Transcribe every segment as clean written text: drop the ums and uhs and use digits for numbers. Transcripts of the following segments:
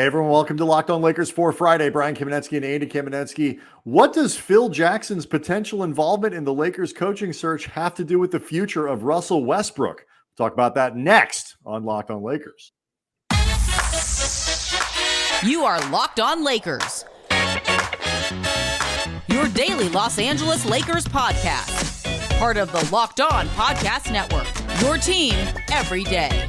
Hey everyone, welcome to Locked On Lakers for Friday. Brian Kamenetsky and Andy Kamenetsky. What does Phil Jackson's potential involvement in the Lakers coaching search have to do with the future of Russell Westbrook? We'll talk about that next on Locked On Lakers. You are Locked On Lakers, your daily Los Angeles Lakers podcast. Part of the Locked On Podcast Network, your team every day.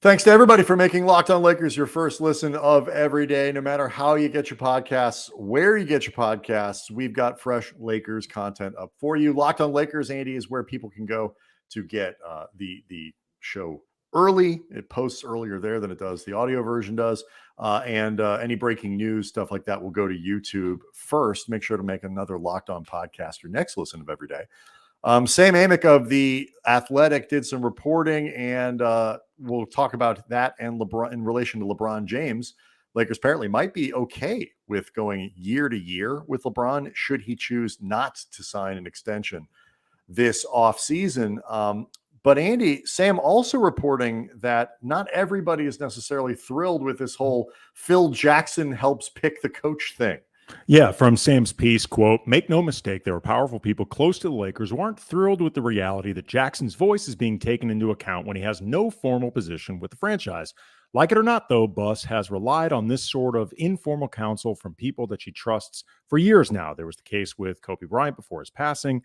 Thanks to everybody for making Locked On Lakers your first listen of every day. No matter how you get your podcasts, where you get your podcasts, we've got fresh Lakers content up for you. Locked On Lakers, Andy, is where people can go to get the show early. It posts earlier there than it does the audio version does. And any breaking news, stuff like that will go to YouTube first. Make sure to make another Locked On podcast your next listen of every day. Sam Amick of The Athletic did some reporting, and we'll talk about that and LeBron in relation to LeBron James. Lakers apparently might be okay with going year to year with LeBron should he choose not to sign an extension this offseason. But Andy, Sam also reporting that not everybody is necessarily thrilled with this whole Phil Jackson helps pick the coach thing. Yeah, from Sam's piece, quote, "Make no mistake, there are powerful people close to the Lakers who aren't thrilled with the reality that Jackson's voice is being taken into account when he has no formal position with the franchise. Like it or not, though, Buss has relied on this sort of informal counsel from people that she trusts for years now. There was the case with Kobe Bryant before his passing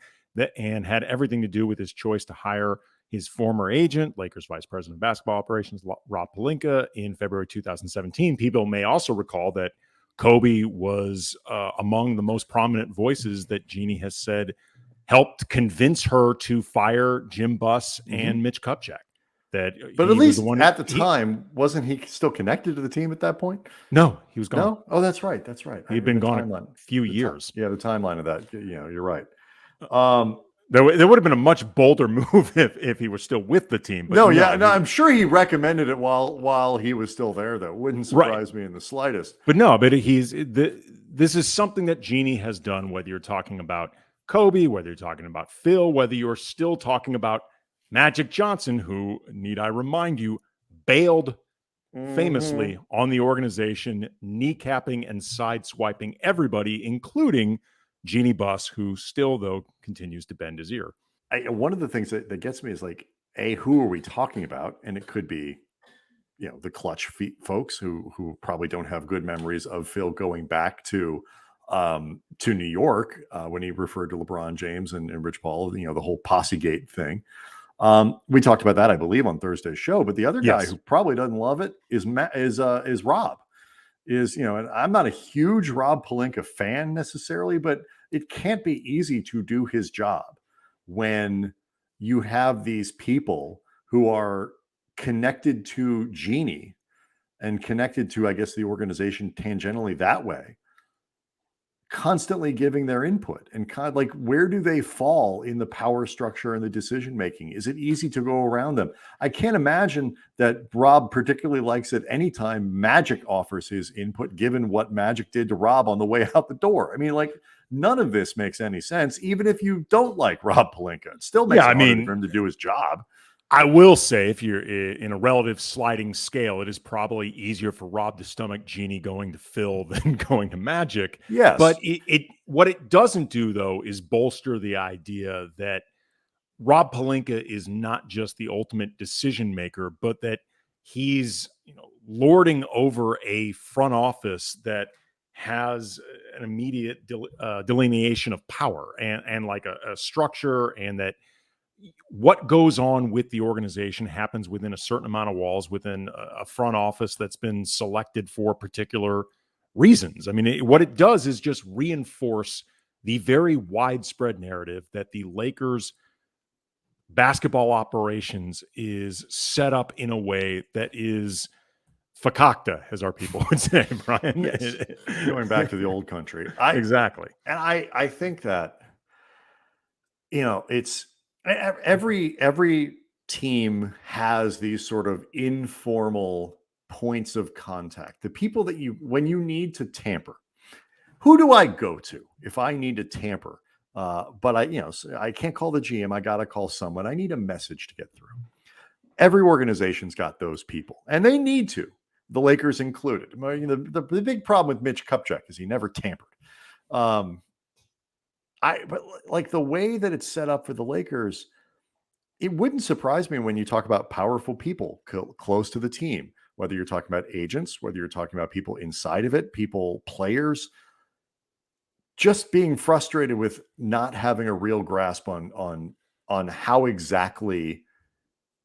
and had everything to do with his choice to hire his former agent, Lakers Vice President of Basketball Operations, Rob Pelinka, in February 2017. People may also recall that Kobe was among the most prominent voices that Jeanie has said helped convince her to fire Jim Buss and Mitch Kupchak. But at least at the time, wasn't he still connected to the team at that point? No, he was gone. No? Oh, that's right. That's right. He'd been gone a few years. The timeline of that. You're right. There would have been a much bolder move if he was still with the team. But I'm sure he recommended it while he was still there, though. Wouldn't surprise me in the slightest. But this is something that Jeanie has done, whether you're talking about Kobe, whether you're talking about Phil, whether you're still talking about Magic Johnson, who, need I remind you, bailed famously on the organization, kneecapping and sideswiping everybody, including Jeanie Buss, who still, though, continues to bend his ear. One of the things that gets me is like, who are we talking about? And it could be, the clutch folks who probably don't have good memories of Phil going back to New York when he referred to LeBron James and Rich Paul, the whole Posse-gate thing. We talked about that, I believe, on Thursday's show. But the other guy who probably doesn't love it is Rob. And I'm not a huge Rob Pelinka fan necessarily, but it can't be easy to do his job when you have these people who are connected to Jeanie and connected to, I guess, the organization tangentially that way, constantly giving their input. And kind of like, where do they fall in the power structure and the decision making? Is it easy to go around them? I can't imagine that Rob particularly likes it anytime Magic offers his input, given what Magic did to Rob on the way out the door. I mean, like, none of this makes any sense. Even if you don't like Rob Pelinka, it still makes it harder for him to do his job. I will say, if you're in a relative sliding scale, it is probably easier for Rob to stomach Jeanie going to Phil than going to Magic. Yes. But what it doesn't do, though, is bolster the idea that Rob Pelinka is not just the ultimate decision maker, but that he's lording over a front office that has an immediate delineation of power and like a structure, and that what goes on with the organization happens within a certain amount of walls, within a front office that's been selected for particular reasons. I mean, what it does is just reinforce the very widespread narrative that the Lakers basketball operations is set up in a way that is fakakta, as our people would say, Brian. Yes. Going back to the old country. Exactly. And I think that, it's every team has these sort of informal points of contact. The people that when you need to tamper, who do I go to if I need to tamper? But I can't call the GM. I got to call someone. I need a message to get through. Every organization's got those people, and they need to. The Lakers included. The big problem with Mitch Kupchak is he never tampered. But like the way that it's set up for the Lakers, it wouldn't surprise me when you talk about powerful people close to the team, whether you're talking about agents, whether you're talking about people inside of it, players, just being frustrated with not having a real grasp on how exactly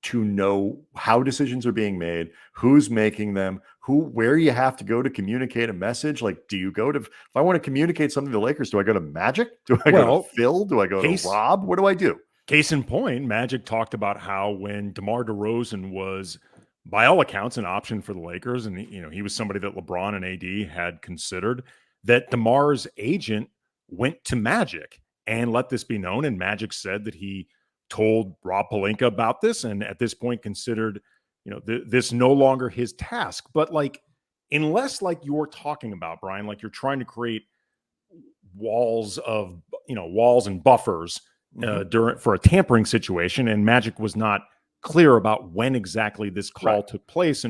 to know how decisions are being made, who's making them, where you have to go to communicate a message. Like, do you go to, if I want to communicate something to the Lakers, do I go to Magic? Do I go to Phil? Do I go to Rob? What do I do? Case in point, Magic talked about how when DeMar DeRozan was, by all accounts, an option for the Lakers, and he was somebody that LeBron and AD had considered, that DeMar's agent went to Magic and let this be known. And Magic said that he told Rob Pelinka about this, and at this point considered, this no longer his task. But like, unless like you're talking about, Brian, like you're trying to create walls and buffers for a tampering situation, and Magic was not clear about when exactly this call took place,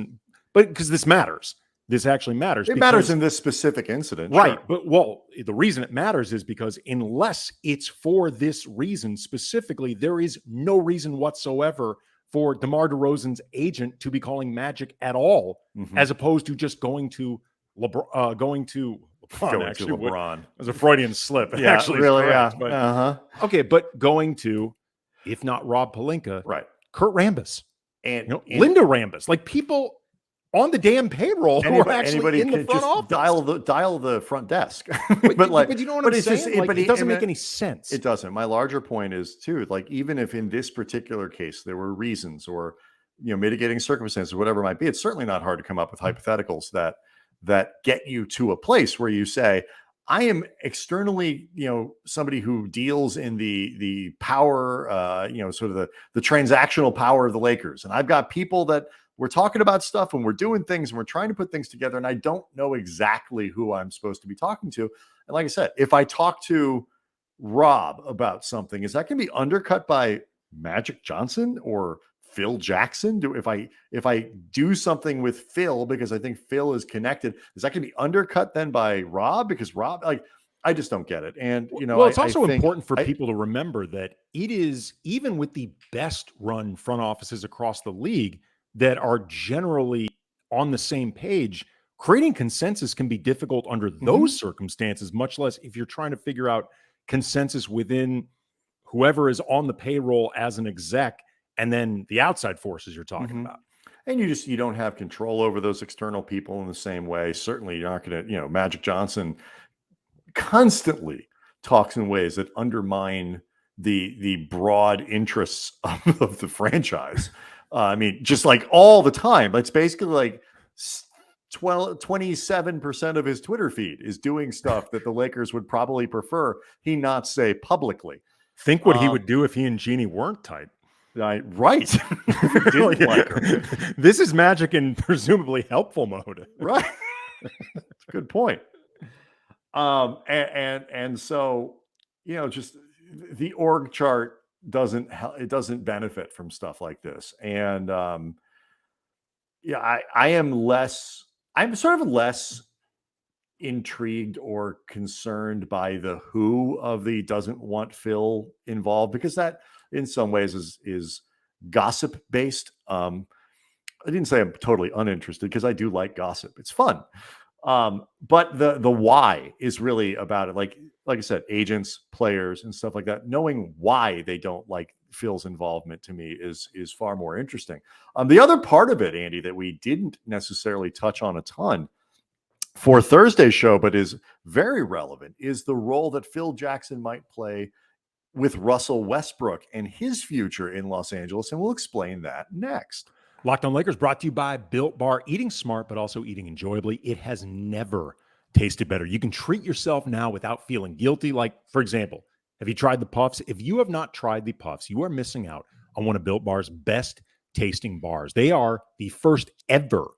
but because this matters. This actually matters. It matters in this specific incident. Right. Sure. But the reason it matters is because unless it's for this reason specifically, there is no reason whatsoever for DeMar DeRozan's agent to be calling Magic at all, as opposed to just going to LeBron. Going to LeBron. It was a Freudian slip. Yeah, actually, really. Correct, yeah. But, okay, but going to, if not Rob Pelinka, Kurt Rambis and Linda Rambis, like people on the damn payroll who are actually in the front office. Dial the front desk. but you know what I'm saying? It doesn't make any sense. It doesn't. My larger point is too, like, even if in this particular case there were reasons or mitigating circumstances, whatever it might be, it's certainly not hard to come up with hypotheticals that get you to a place where you say, I am externally, somebody who deals in the power, sort of the transactional power of the Lakers, and I've got people that we're talking about stuff and we're doing things and we're trying to put things together, and I don't know exactly who I'm supposed to be talking to. And like I said, if I talk to Rob about something, is that going to be undercut by Magic Johnson or Phil Jackson? If I do something with Phil because I think Phil is connected, is that going to be undercut then by Rob? Because Rob, I just don't get it. And it's also important for people to remember that it is, even with the best run front offices across the league that are generally on the same page, creating consensus can be difficult under those circumstances, much less if you're trying to figure out consensus within whoever is on the payroll as an exec, and then the outside forces you're talking about. And you don't have control over those external people in the same way. Certainly you're not going to, Magic Johnson constantly talks in ways that undermine the broad interests of the franchise. Just like all the time. It's basically like 27% of his Twitter feed is doing stuff that the Lakers would probably prefer he not say publicly. Think what he would do if he and Jeanie weren't tight. Right. Didn't like her. This is Magic in presumably helpful mode. Right. That's a good point. And so, just the org chart doesn't benefit from stuff like this. And I'm sort of less intrigued or concerned by the who of the doesn't want Phil involved, because that in some ways is gossip based. I didn't say I'm totally uninterested, because I do like gossip. It's fun. But the why is really about it. Like I said, agents, players, and stuff like that. Knowing why they don't like Phil's involvement, to me, is far more interesting. The other part of it, Andy, that we didn't necessarily touch on a ton for Thursday's show, but is very relevant, is the role that Phil Jackson might play with Russell Westbrook and his future in Los Angeles. And we'll explain that next. Locked On Lakers brought to you by Built Bar. Eating smart, but also eating enjoyably. It has never tasted better. You can treat yourself now without feeling guilty. Like, for example, have you tried the Puffs? If you have not tried the Puffs, you are missing out on one of Built Bar's best tasting bars. They are the first ever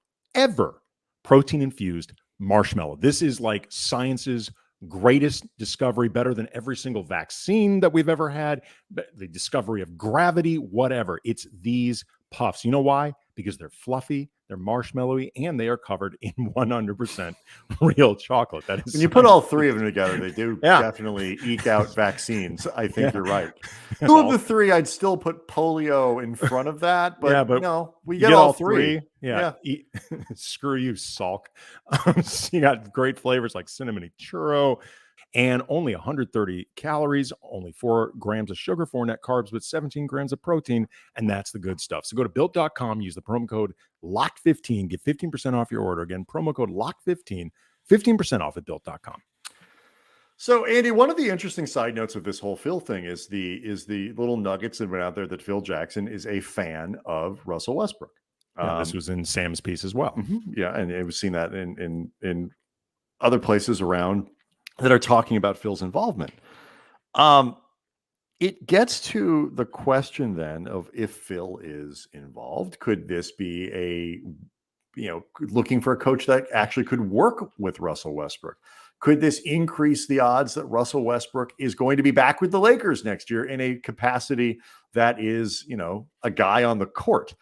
protein-infused marshmallow. This is like science's greatest discovery, better than every single vaccine that we've ever had, the discovery of gravity, whatever. It's these puffs. You know why? Because they're fluffy, they're marshmallowy, and they are covered in 100% real chocolate. That is When you put all three of them together, they do Yeah. definitely eke out vaccines. I think Yeah. you're right. That's Two of all. the three, I'd still put polio in front of that, but, Yeah, but we You get all three. Yeah. Screw you, Salk. So you got great flavors like cinnamon churro, and only 130 calories, only 4 grams of sugar, 4 net carbs, but 17 grams of protein. And that's the good stuff. So go to built.com, use the promo code LOCK15, get 15% off your order. Again, promo code LOCK15, 15% off at built.com. So, Andy, one of the interesting side notes of this whole Phil thing is the little nuggets that went out there that Phil Jackson is a fan of Russell Westbrook. Yeah, this was in Sam's piece as well. Yeah, and it was seen that in other places around that are talking about Phil's involvement. It gets to the question then of if Phil is involved, could this be looking for a coach that actually could work with Russell Westbrook? Could this increase the odds that Russell Westbrook is going to be back with the Lakers next year in a capacity that is, a guy on the court?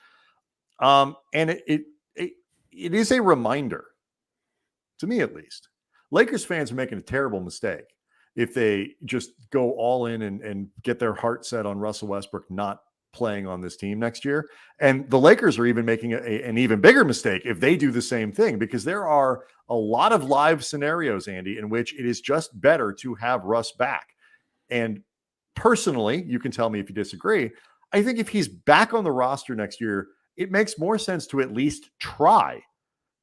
And it is a reminder, to me at least. Lakers fans are making a terrible mistake if they just go all in and get their heart set on Russell Westbrook not playing on this team next year. And the Lakers are even making an even bigger mistake if they do the same thing, because there are a lot of live scenarios, Andy, in which it is just better to have Russ back. And personally, you can tell me if you disagree, I think if he's back on the roster next year, it makes more sense to at least try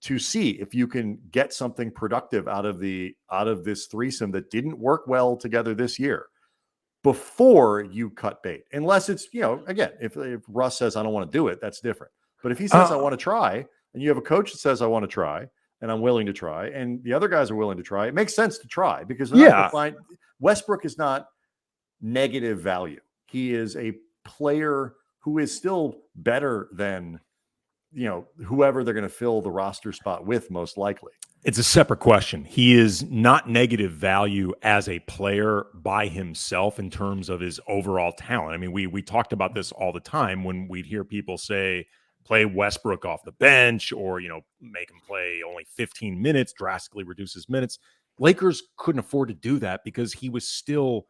to see if you can get something productive out of this threesome that didn't work well together this year before you cut bait. Unless it's, again, if Russ says, I don't want to do it, that's different. But if he says, I want to try, and you have a coach that says, I want to try, and I'm willing to try, and the other guys are willing to try, it makes sense to try, because Westbrook is not negative value. He is a player who is still better than whoever they're going to fill the roster spot with, most likely. It's a separate question. He is not negative value as a player by himself in terms of his overall talent. I mean, we talked about this all the time when we'd hear people say, play Westbrook off the bench, or, make him play only 15 minutes, drastically reduce his minutes. Lakers couldn't afford to do that because he was still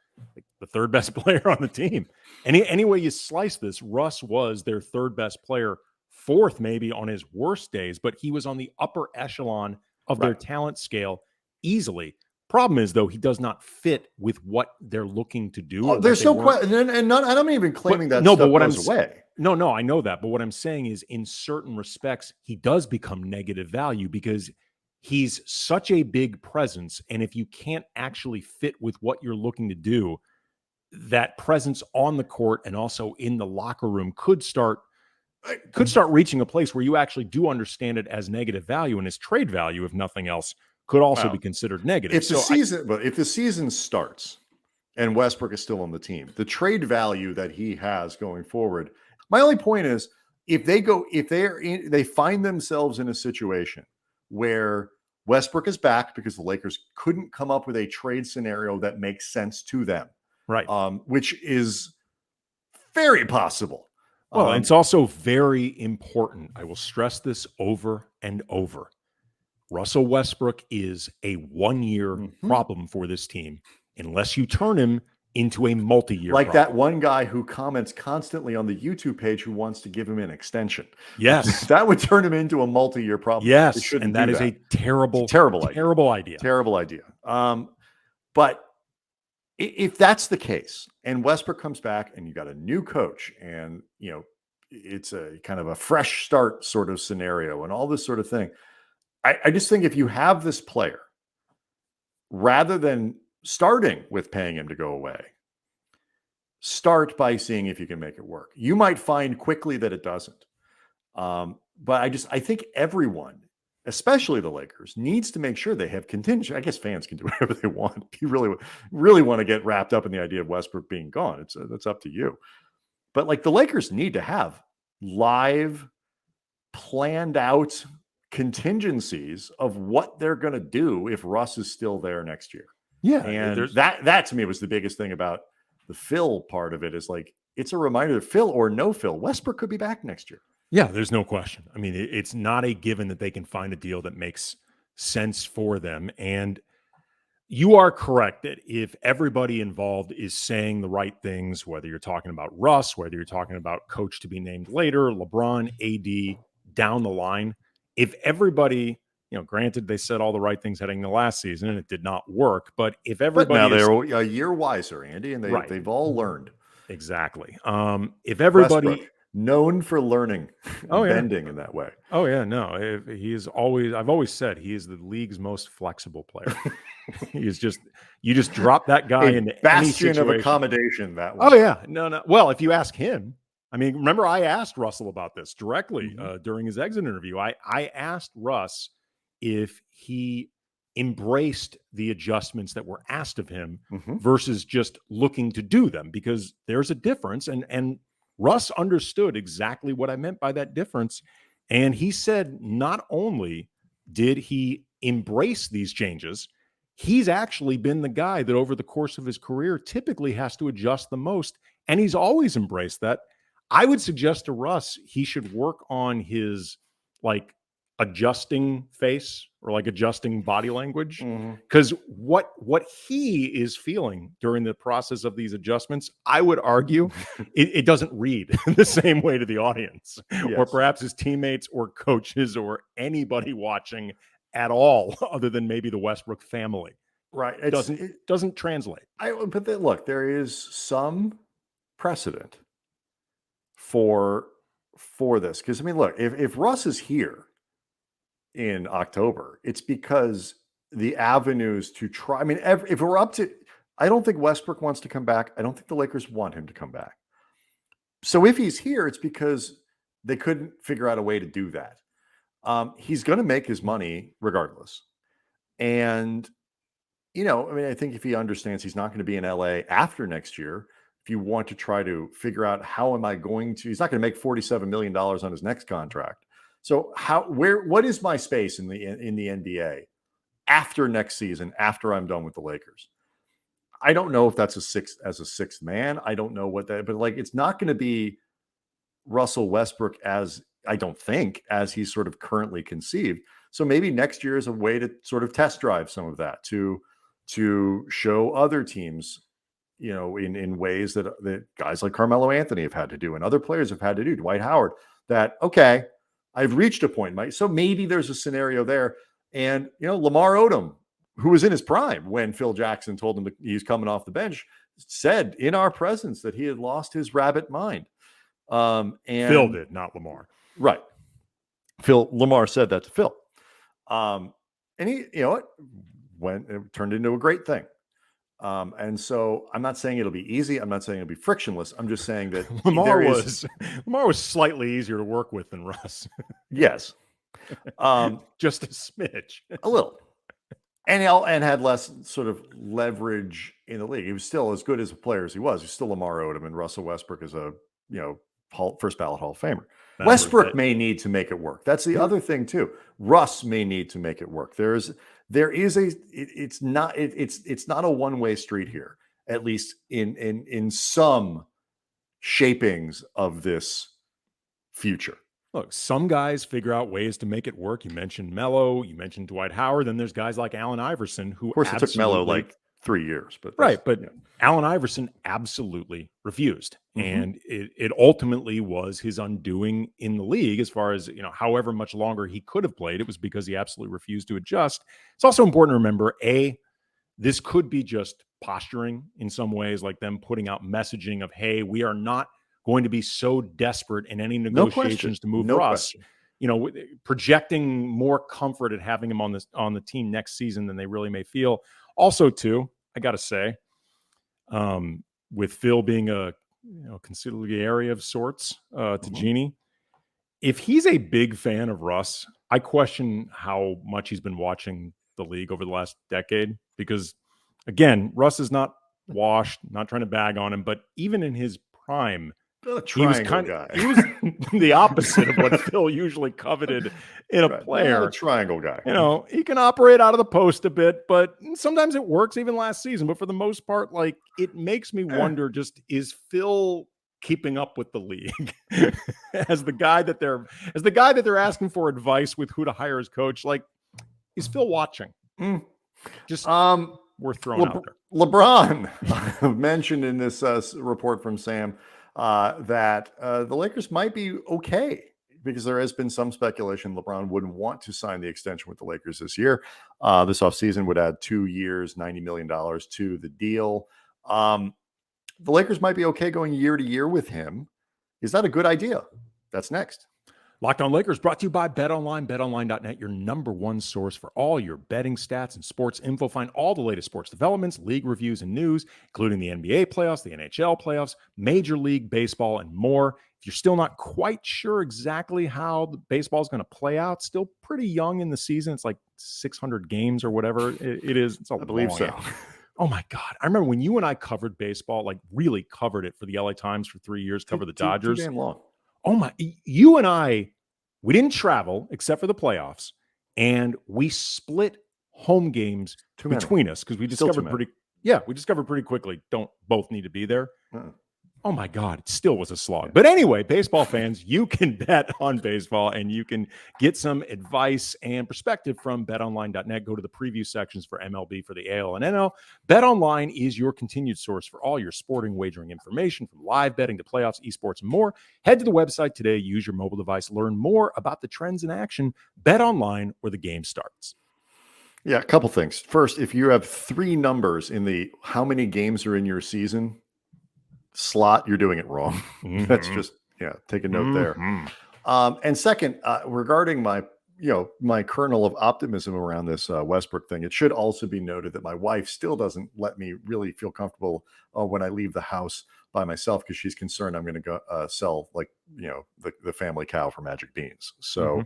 the third best player on the team. Any way you slice this, Russ was their third best player, fourth maybe on his worst days, but he was on the upper echelon of their talent scale easily. Problem is, though, he does not fit with what they're looking to do. There's no question, and I'm even claiming that stuff goes away. No, I know that. But what I'm saying is, in certain respects, he does become negative value because he's such a big presence. And if you can't actually fit with what you're looking to do, that presence on the court and also in the locker room could start reaching a place where you actually do understand it as negative value, and his trade value, if nothing else, could also be considered negative. If the season starts and Westbrook is still on the team, the trade value that he has going forward, my only point is if they find themselves in a situation where Westbrook is back because the Lakers couldn't come up with a trade scenario that makes sense to them, right? Which is very possible. Well, it's also very important. I will stress this over and over. Russell Westbrook is a one-year problem for this team unless you turn him into a multi-year problem. That one guy who comments constantly on the YouTube page who wants to give him an extension. Yes. That would turn him into a multi-year problem. Yes, and that is a terrible idea. Terrible idea. But if that's the case, and Westbrook comes back and you got a new coach, and it's a kind of a fresh start sort of scenario and all this sort of thing, I just think if you have this player, rather than starting with paying him to go away, start by seeing if you can make it work. You might find quickly that it doesn't. But I think everyone, especially the Lakers, needs to make sure they have contingency. I guess fans can do whatever they want. If you really want to get wrapped up in the idea of Westbrook being gone, that's up to you. But the Lakers need to have live, planned out contingencies of what they're going to do if Russ is still there next year. Yeah. And that to me was the biggest thing about the Phil part of it, is like, it's a reminder that Phil or no Phil, Westbrook could be back next year. Yeah, there's no question. I mean, it's not a given that they can find a deal that makes sense for them. And you are correct that if everybody involved is saying the right things, whether you're talking about Russ, whether you're talking about coach to be named later, LeBron, AD, down the line, if everybody, granted they said all the right things heading into last season and it did not work, but if everybody now they're a year wiser, Andy, and they've all learned. Exactly. If everybody Westbrook, known for learning, bending in that way. Oh yeah, no, I've always said he is the league's most flexible player. You just drop that guy into bastion any of situation. Accommodation. That one. Oh yeah, no. Well, if you ask him, I mean, remember I asked Russell about this directly during his exit interview. I asked Russ if he embraced the adjustments that were asked of him versus just looking to do them, because there's a difference, and Russ understood exactly what I meant by that difference. And he said not only did he embrace these changes, he's actually been the guy that over the course of his career typically has to adjust the most. And he's always embraced that. I would suggest to Russ, he should work on his adjusting face or adjusting body language, because what he is feeling during the process of these adjustments, I would argue it doesn't read the same way to the audience or perhaps his teammates or coaches or anybody watching at all, other than maybe the Westbrook family. Right. It doesn't translate. But look, there is some precedent for this, because I mean, look, if Russ is here in October, it's because the avenues to try. I mean, if we're up to, I don't think Westbrook wants to come back. I don't think the Lakers want him to come back. So if he's here, it's because they couldn't figure out a way to do that. He's going to make his money regardless. And, I mean, I think if he understands he's not going to be in LA after next year, if you want to try to figure out how am I going to, he's not going to make $47 million on his next contract. So what is my space in the NBA after next season, after I'm done with the Lakers? I don't know if that's as a sixth man. I don't know what that, but it's not going to be Russell Westbrook as he's sort of currently conceived. So maybe next year is a way to sort of test drive some of that to show other teams, in ways that guys like Carmelo Anthony have had to do and other players have had to do, Dwight Howard, that, okay, I've reached a point, Mike. So maybe there's a scenario there. And, Lamar Odom, who was in his prime when Phil Jackson told him that he's coming off the bench, said in our presence that he had lost his rabbit mind. And Phil did, not Lamar. Right. Lamar said that to Phil. And he, it turned into a great thing. And so I'm not saying it'll be easy. I'm not saying it'll be frictionless. I'm just saying that Lamar was slightly easier to work with than Russ. Yes. Just a smidge. A little. And had less sort of leverage in the league. He was still as good as a player as he was. He's still Lamar Odom, and Russell Westbrook is a, first ballot Hall of Famer. Westbrook may need to make it work. That's the other thing too. Russ may need to make it work. It's not a one-way street here, at least in some shapings of this future. Look, some guys figure out ways to make it work. You mentioned Melo, you mentioned Dwight Howard, then there's guys like Allen Iverson who, of course, it took Melo 3 years, but Allen Iverson absolutely refused, and it ultimately was his undoing in the league. As far as however much longer he could have played, it was because he absolutely refused to adjust. It's also important to remember, this could be just posturing in some ways, like them putting out messaging of, hey, we are not going to be so desperate in any negotiations to move Russ. Projecting more comfort at having him on the team next season than they really may feel. Also, too, I got to say, with Phil being a consigliere of sorts to Jeanie, if he's a big fan of Russ, I question how much he's been watching the league over the last decade. Because, again, Russ is not washed, not trying to bag on him, but even in his prime, A He was triangle guy. He was the opposite of what Phil usually coveted in a Right. player. A triangle guy. You know, he can operate out of the post a bit, but sometimes it works, even last season. But for the most part, like, it makes me wonder, just, is Phil keeping up with the league as the guy that they're asking for advice with who to hire as coach? Like, is Phil watching? Just worth throwing out there. LeBron mentioned in this report from Sam that the Lakers might be okay, because there has been some speculation LeBron wouldn't want to sign the extension with the Lakers this year. This offseason would add 2 years, $90 million to the deal. The Lakers might be okay going year to year with him. Is that a good idea? That's next. Locked On Lakers brought to you by BetOnline. BetOnline.net, your number one source for all your betting stats and sports info. Find all the latest sports developments, league reviews, and news, including the NBA playoffs, the NHL playoffs, Major League Baseball, and more. If you're still not quite sure exactly how the baseball is going to play out, still pretty young in the season. It's like 600 games or whatever it is. It's I believe so. Oh my God. I remember when you and I covered baseball, like really covered it for the LA Times for 3 years, cover the Dodgers. Too damn long. Oh my, you and I, we didn't travel except for the playoffs, and we split home games between us because we discovered pretty quickly don't both need to be there. Oh my God, it still was a slog. But anyway, baseball fans, you can bet on baseball and you can get some advice and perspective from betonline.net. Go to the preview sections for MLB, for the AL and NL. BetOnline is your continued source for all your sporting wagering information, from live betting to playoffs, esports, and more. Head to the website today, use your mobile device, learn more about the trends in action. BetOnline, where the game starts. Yeah, a couple things. First, if you have 3 numbers in the how many games are in your season slot, you're doing it wrong. That's just, take a note there. And second, regarding my kernel of optimism around this Westbrook thing, it should also be noted that my wife still doesn't let me really feel comfortable when I leave the house by myself, because she's concerned I'm going to go sell the family cow for magic beans. So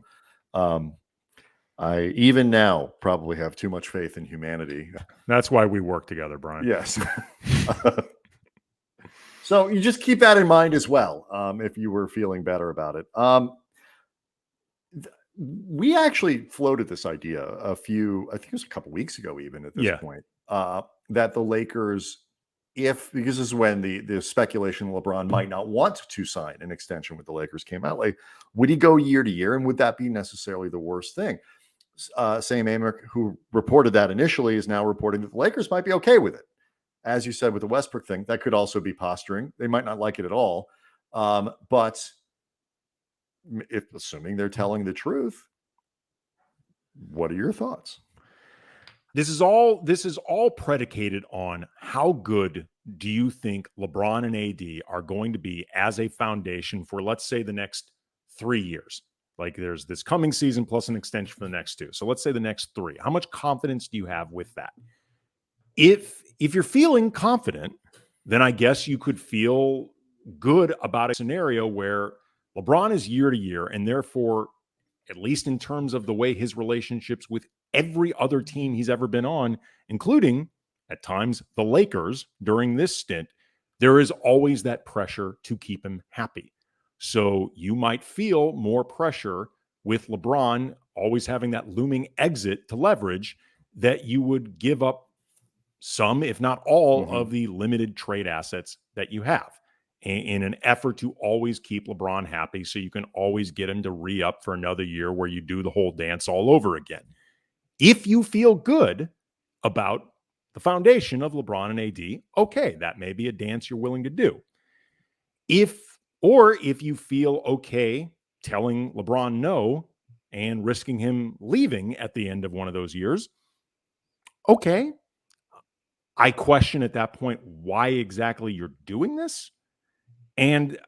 I even now probably have too much faith in humanity. That's why we work together, Brian. Yes. So you just keep that in mind as well, if you were feeling better about it. We actually floated this idea I think it was a couple weeks ago, even at this point, that the Lakers, because this is when the speculation LeBron might not want to sign an extension with the Lakers came out, like, would he go year to year? And would that be necessarily the worst thing? Sam Amick, who reported that initially, is now reporting that the Lakers might be okay with it. As you said with the Westbrook thing, that could also be posturing. They might not like it at all. But if assuming they're telling the truth, what are your thoughts? This is all predicated on how good do you think LeBron and AD are going to be as a foundation for, let's say, the next 3 years. Like, there's this coming season plus an extension for the next 2. So let's say the next 3. How much confidence do you have with that? If you're feeling confident, then I guess you could feel good about a scenario where LeBron is year to year, and therefore, at least in terms of the way his relationships with every other team he's ever been on, including at times the Lakers during this stint, there is always that pressure to keep him happy. So you might feel more pressure with LeBron always having that looming exit to leverage, that you would give up some, if not all, of the limited trade assets that you have in an effort to always keep LeBron happy, so you can always get him to re-up for another year where you do the whole dance all over again. If you feel good about the foundation of LeBron and AD, okay, that may be a dance you're willing to do. If you feel okay telling LeBron no and risking him leaving at the end of one of those years, okay, I question at that point why exactly you're doing this. And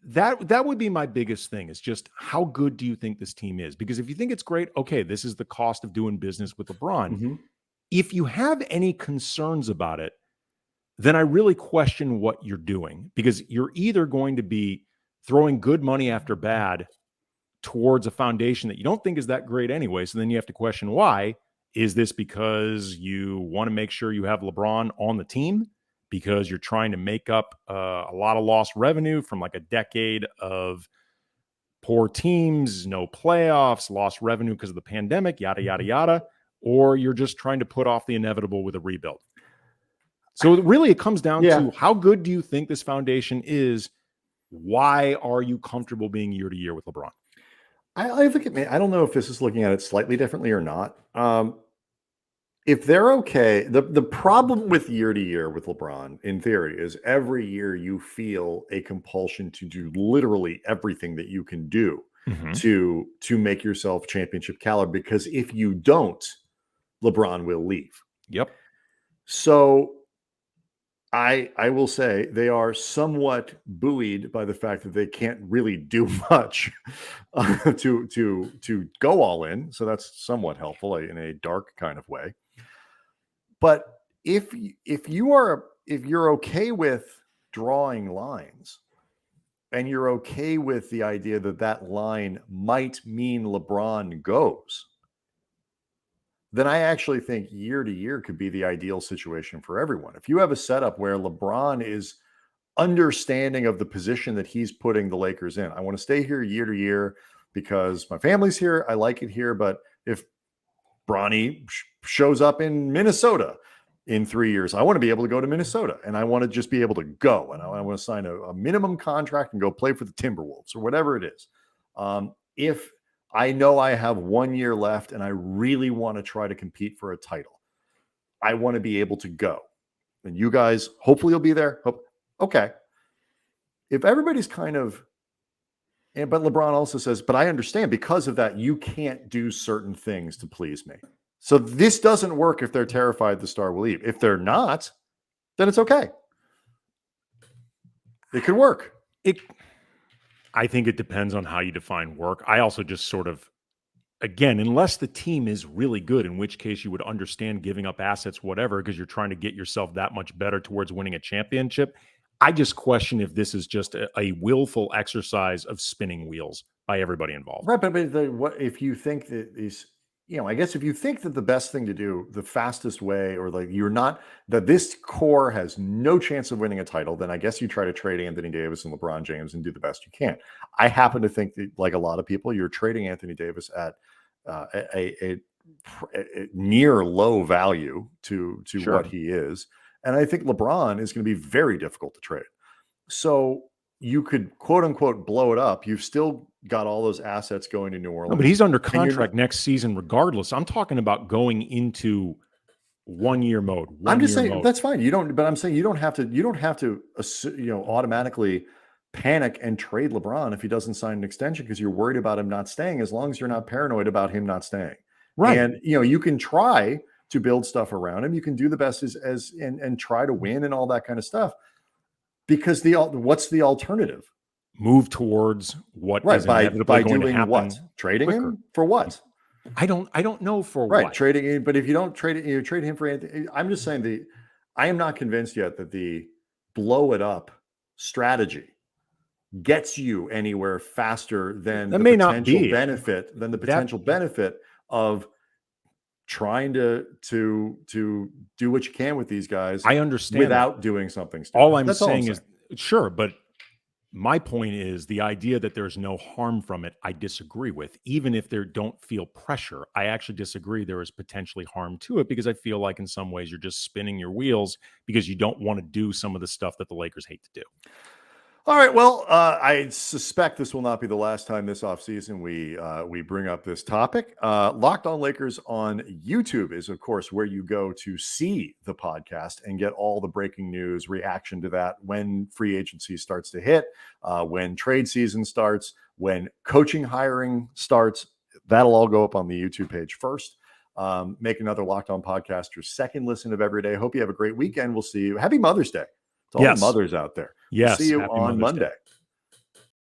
that would be my biggest thing, is just how good do you think this team is? Because if you think it's great, okay, this is the cost of doing business with LeBron. If you have any concerns about it, then I really question what you're doing, because you're either going to be throwing good money after bad towards a foundation that you don't think is that great anyway. So then you have to question, why? Is this because you want to make sure you have LeBron on the team? because you're trying to make up a lot of lost revenue from like a decade of poor teams, no playoffs, lost revenue because of the pandemic, yada, yada, yada, or you're just trying to put off the inevitable with a rebuild. So really it comes down to how good do you think this foundation is? Why are you comfortable being year to year with LeBron? I look at me. I don't know if this is looking at it slightly differently or not. If they're okay, the problem with year to year with LeBron, in theory, is every year you feel a compulsion to do literally everything that you can do to make yourself championship caliber. Because if you don't, LeBron will leave. Yep. So I will say they are somewhat buoyed by the fact that they can't really do much to go all in. So that's somewhat helpful in a dark kind of way. But if you're okay with drawing lines, and you're okay with the idea that that line might mean LeBron goes, then I actually think year to year could be the ideal situation for everyone. If you have a setup where LeBron is understanding of the position that he's putting the Lakers in, I want to stay here year to year because my family's here. I like it here. But if Bronny shows up in Minnesota in 3 years, I want to be able to go to Minnesota, and I want to just be able to go, and I want to sign a minimum contract and go play for the Timberwolves or whatever it is. If I know I have 1 year left and I really want to try to compete for a title, I want to be able to go. And you guys, hopefully you'll be there. Okay. If everybody's kind of, but LeBron also says, but I understand because of that, you can't do certain things to please me. So this doesn't work if they're terrified the star will leave. If they're not, then it's okay. It could work. I think it depends on how you define work. I also just sort of, again, unless the team is really good, in which case you would understand giving up assets, whatever, because you're trying to get yourself that much better towards winning a championship. I just question if this is just a willful exercise of spinning wheels by everybody involved. Right, but what if you think that these, I guess if you think that the best thing to do, the fastest way, or like that this core has no chance of winning a title, then I guess you try to trade Anthony Davis and LeBron James and do the best you can. I happen to think that, like a lot of people, you're trading Anthony Davis at a near low value to Sure. what he is. And I think LeBron is going to be very difficult to trade. So you could, quote unquote, blow it up. You've still got all those assets going to New Orleans. No, but he's under contract next season regardless. I'm talking about going into 1 year mode. I'm just saying that's fine. But I'm saying you don't have to automatically panic and trade LeBron if he doesn't sign an extension because you're worried about him not staying, as long as you're not paranoid about him not staying. Right. And you can try to build stuff around him. You can do the best and try to win and all that kind of stuff. Because what's the alternative? Move towards what is inevitably by going doing to happen. What? Trading quicker. him for what? I don't know for right. what. Trading him, but if you don't trade it, you trade him for anything. I'm just saying I am not convinced yet that the blow it up strategy gets you anywhere faster than the potential benefit of trying to do what you can with these guys. I understand without doing something stupid. All I'm saying is sure, but my point is the idea that there's no harm from it, I disagree with. Even if they don't feel pressure, I actually disagree there is potentially harm to it, because I feel like in some ways you're just spinning your wheels because you don't want to do some of the stuff that the Lakers hate to do. All right. Well, I suspect this will not be the last time this offseason we bring up this topic. Locked On Lakers on YouTube is, of course, where you go to see the podcast and get all the breaking news, reaction to that, when free agency starts to hit, when trade season starts, when coaching hiring starts. That'll all go up on the YouTube page first. Make another Locked On podcast your second listen of every day. Hope you have a great weekend. We'll see you. Happy Mother's Day to all the mothers out there. Yes. We'll see you on Monday.